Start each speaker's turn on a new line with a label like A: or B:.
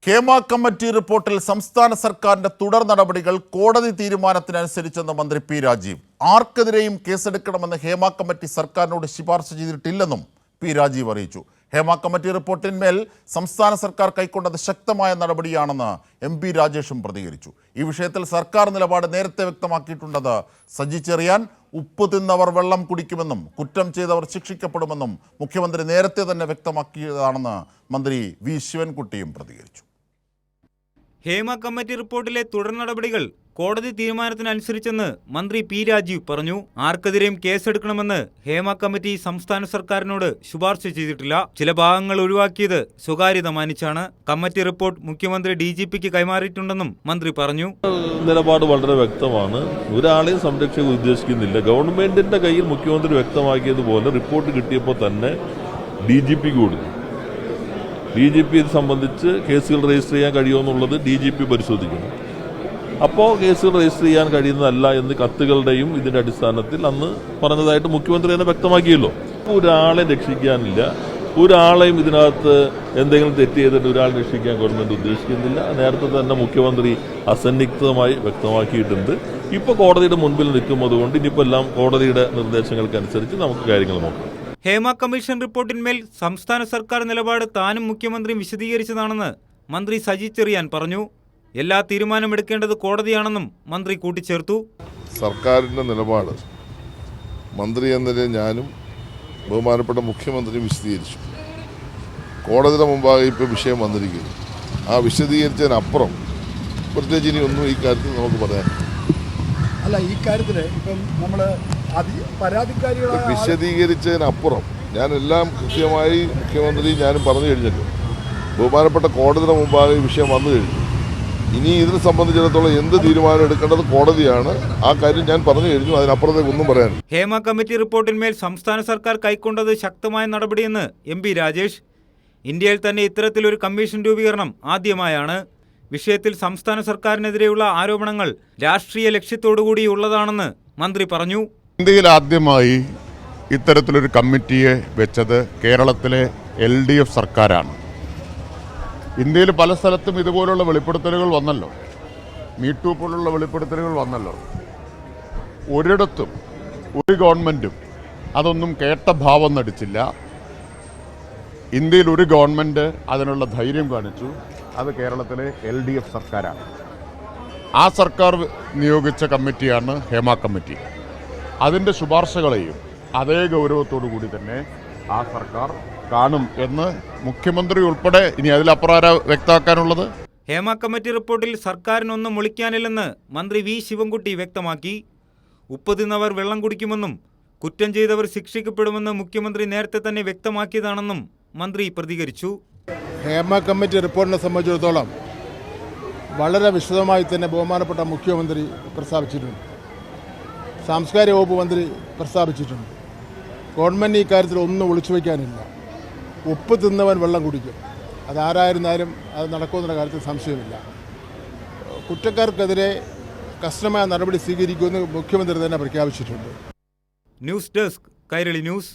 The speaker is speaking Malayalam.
A: ഹേമ കമ്മിറ്റി റിപ്പോർട്ടിൽ സംസ്ഥാന സർക്കാരിന്റെ തുടർ നടപടികൾ കോടതി തീരുമാനത്തിനനുസരിച്ചെന്ന് മന്ത്രി പി രാജീവ്. ആർക്കെതിരെയും കേസെടുക്കണമെന്ന് ഹേമ കമ്മിറ്റി സർക്കാരിനോട് ശുപാർശ ചെയ്തിട്ടില്ലെന്നും പി രാജീവ് അറിയിച്ചു. ഹേമ കമ്മിറ്റി റിപ്പോർട്ടിന്മേൽ സംസ്ഥാന സർക്കാർ കൈക്കൊണ്ടത് ശക്തമായ നടപടിയാണെന്ന് എം.പി. രാജേഷും പ്രതികരിച്ചു. ഈ വിഷയത്തിൽ സർക്കാർ നിലപാട് നേരത്തെ വ്യക്തമാക്കിയിട്ടുണ്ടെന്ന് സജി ചെറിയാൻ. ഉപ്പ് തിന്നവർ വെള്ളം കുടിക്കുമെന്നും കുറ്റം ചെയ്തവർ ശിക്ഷിക്കപ്പെടുമെന്നും മുഖ്യമന്ത്രി നേരത്തെ തന്നെ വ്യക്തമാക്കിയതാണെന്ന് മന്ത്രി വി ശിവൻകുട്ടിയും പ്രതികരിച്ചു.
B: ഹേമ കമ്മിറ്റി റിപ്പോർട്ടിലെ തുടർ നടപടികൾ കോടതി തീരുമാനത്തിനനുസരിച്ചെന്ന് മന്ത്രി പി രാജീവ് പറഞ്ഞു. ആർക്കെതിരെയും കേസെടുക്കണമെന്ന് ഹേമ കമ്മിറ്റി സംസ്ഥാന സർക്കാരിനോട് ശുപാർശ ചെയ്തിട്ടില്ല. ചില ഭാഗങ്ങൾ ഒഴിവാക്കിയത് സ്വകാര്യത മാനിച്ചാണ്. കമ്മിറ്റി റിപ്പോർട്ട് മുഖ്യമന്ത്രി DGPക്ക് കൈമാറിയിട്ടുണ്ടെന്നും മന്ത്രി പറഞ്ഞു.
C: നിലപാട് വളരെ വ്യക്തമാണ്. ഒരാളെയും സംരക്ഷിക്കാൻ ഉദ്ദേശിക്കുന്നില്ല. ഗവൺമെന്റിന്റെ കയ്യിൽ മുഖ്യമന്ത്രി വ്യക്തമാക്കിയതുപോലെ റിപ്പോർട്ട് കിട്ടിയപ്പോൾ തന്നെ DGPക്ക് കൊടുത്തു. DGP ഇത് സംബന്ധിച്ച് കേസുകൾ രജിസ്റ്റർ ചെയ്യാൻ കഴിയുമെന്നുള്ളത് DGP പരിശോധിക്കുന്നു. അപ്പോൾ കേസുകൾ രജിസ്റ്റർ ചെയ്യാൻ കഴിയുന്നതല്ല എന്ന് കത്തുകളുടെയും ഇതിന്റെ അടിസ്ഥാനത്തിൽ അന്ന് പറഞ്ഞതായിട്ട് മുഖ്യമന്ത്രി തന്നെ വ്യക്തമാക്കിയല്ലോ. ഒരാളെ രക്ഷിക്കാനില്ല, ഒരാളെയും ഇതിനകത്ത് എന്തെങ്കിലും തെറ്റ് ചെയ്തിട്ട് ഒരാളെ രക്ഷിക്കാൻ ഗവൺമെന്റ് ഉദ്ദേശിക്കുന്നില്ല. നേരത്തെ തന്നെ മുഖ്യമന്ത്രി അസന്നിഗ്ധമായി വ്യക്തമാക്കിയിട്ടുണ്ട്. ഇപ്പോൾ കോടതിയുടെ മുൻപിൽ നിൽക്കുന്നത് കൊണ്ട് ഇനിയിപ്പോൾ എല്ലാം കോടതിയുടെ നിർദ്ദേശങ്ങൾക്കനുസരിച്ച് നമുക്ക് കാര്യങ്ങൾ നോക്കാം.
B: ഹേമ കമ്മീഷൻ റിപ്പോർട്ടിന്മേൽ സംസ്ഥാന സർക്കാർ നിലപാട് താനും മുഖ്യമന്ത്രിയും വിശദീകരിച്ചതാണെന്ന് മന്ത്രി സജി ചെറിയാൻ പറഞ്ഞു. എല്ലാ തീരുമാനമെടുക്കേണ്ടത് കോടതിയാണെന്നും മന്ത്രി കൂട്ടിച്ചേർത്തു.
D: സർക്കാരിൻ്റെ നിലപാട് മന്ത്രി എന്ന നിലയിൽ ഞാനും ബഹുമാനപ്പെട്ട മുഖ്യമന്ത്രിയും വിശദീകരിച്ചു. കോടതിയുടെ മുമ്പാകെ ഇപ്പോൾ വിഷയം വന്നിരിക്കുന്നു. ആ വിശദീകരിച്ചതിനപ്പുറം പ്രത്യേകിച്ച് ഇനി ഒന്നും ഈ കാര്യത്തിൽ നമുക്ക് പറയാൻ
E: അല്ല. ഈ കാര്യത്തിൽ ഇപ്പം നമ്മൾ പരാതിക്കാരികളെ
D: വിശദീകരിച്ചതിനപ്പുറം ഞാൻ എല്ലാം കൃത്യമായി മുഖ്യമന്ത്രി ഞാനും പറഞ്ഞു കഴിഞ്ഞല്ലോ. ബഹുമാനപ്പെട്ട കോടതിയുടെ മുമ്പാകെ ഈ വിഷയം വന്നു കഴിഞ്ഞു. ഇനി ഇതിനെ സംബന്ധിച്ചിടത്തോളം എന്ത് തീരുമാനം എടുക്കേണ്ടത് കോടതിയാണ്. ആ കാര്യം ഞാൻ പറഞ്ഞു കഴിഞ്ഞു. അതിനപ്പുറത്തേക്ക് ഒന്നും പറയാനില്ല.
B: ഹേമ കമ്മിറ്റി റിപ്പോർട്ടിന്മേൽ സംസ്ഥാന സർക്കാർ കൈക്കൊണ്ടത് ശക്തമായ നടപടിയെന്ന് M.P. രാജേഷ്. ഇന്ത്യയിൽ തന്നെ ഇത്തരത്തിലൊരു കമ്മീഷൻ രൂപീകരണം ആദ്യമായാണ്. വിഷയത്തിൽ സംസ്ഥാന സർക്കാരിനെതിരെയുള്ള ആരോപണങ്ങൾ രാഷ്ട്രീയ ലക്ഷ്യത്തോടുകൂടിയുള്ളതാണെന്ന് മന്ത്രി പറഞ്ഞു.
F: ഇന്ത്യയിൽ ആദ്യമായി ഇത്തരത്തിലൊരു കമ്മിറ്റിയെ വെച്ചത് കേരളത്തിലെ LDF സർക്കാരാണ്. ഇന്ത്യയിൽ പല സ്ഥലത്തും ഇതുപോലുള്ള വെളിപ്പെടുത്തലുകൾ വന്നല്ലോ. മീറ്റു പോലുള്ള വെളിപ്പെടുത്തലുകൾ വന്നല്ലോ. ഒരിടത്തും ഒരു ഗവൺമെൻറ്റും അതൊന്നും കേട്ട ഭാവം നടിച്ചില്ല. ഇന്ത്യയിൽ ഒരു ഗവൺമെൻറ് അതിനുള്ള ധൈര്യം കാണിച്ചു. അത് കേരളത്തിലെ LDF സർക്കാരാണ്. ആ സർക്കാർ നിയോഗിച്ച കമ്മിറ്റിയാണ് ഹേമ കമ്മിറ്റി. അതിൻ്റെ ശുപാർശകളെയും അതേ ഗൗരവത്തോടു കൂടി തന്നെ ആ സർക്കാർ കാണും എന്ന് മുഖ്യമന്ത്രി ഉൾപ്പെടെ ഇനി അതിലപ്പുറം വ്യക്തമാക്കാനുള്ളത്.
B: ഹേമ കമ്മിറ്റി റിപ്പോർട്ടിൽ സർക്കാരിനൊന്നും ഒളിക്കാനില്ലെന്ന് മന്ത്രി വി ശിവൻകുട്ടി വ്യക്തമാക്കി. ഉപ്പ് തിന്നവർ വെള്ളം കുടിക്കുമെന്നും കുറ്റം ചെയ്തവർ ശിക്ഷിക്കപ്പെടുമെന്ന് മുഖ്യമന്ത്രി നേരത്തെ തന്നെ വ്യക്തമാക്കിയതാണെന്നും മന്ത്രി പ്രതികരിച്ചു.
E: ഹേമ കമ്മിറ്റി റിപ്പോർട്ടിനെ സംബന്ധിച്ചിടത്തോളം വളരെ വിശദമായി തന്നെ ബഹുമാനപ്പെട്ട മുഖ്യമന്ത്രി പ്രസ്താവിച്ചിട്ടുണ്ട്. സാംസ്കാരിക വകുപ്പ് മന്ത്രി പ്രസ്താവിച്ചിട്ടുണ്ട്. ഗവൺമെൻറ് ഈ കാര്യത്തിൽ ഒന്നും ഒളിച്ചു വയ്ക്കാനില്ല. ഉപ്പ് തിന്നവൻ വെള്ളം കുടിക്കും. അതാരായിരുന്നാലും അത് നടക്കുമെന്നുള്ള കാര്യത്തിൽ സംശയമില്ല. കുറ്റക്കാർക്കെതിരെ കർശനമായ നടപടി സ്വീകരിക്കുമെന്ന് മുഖ്യമന്ത്രി തന്നെ പ്രഖ്യാപിച്ചിട്ടുണ്ട്.
B: News desk, Kairali news.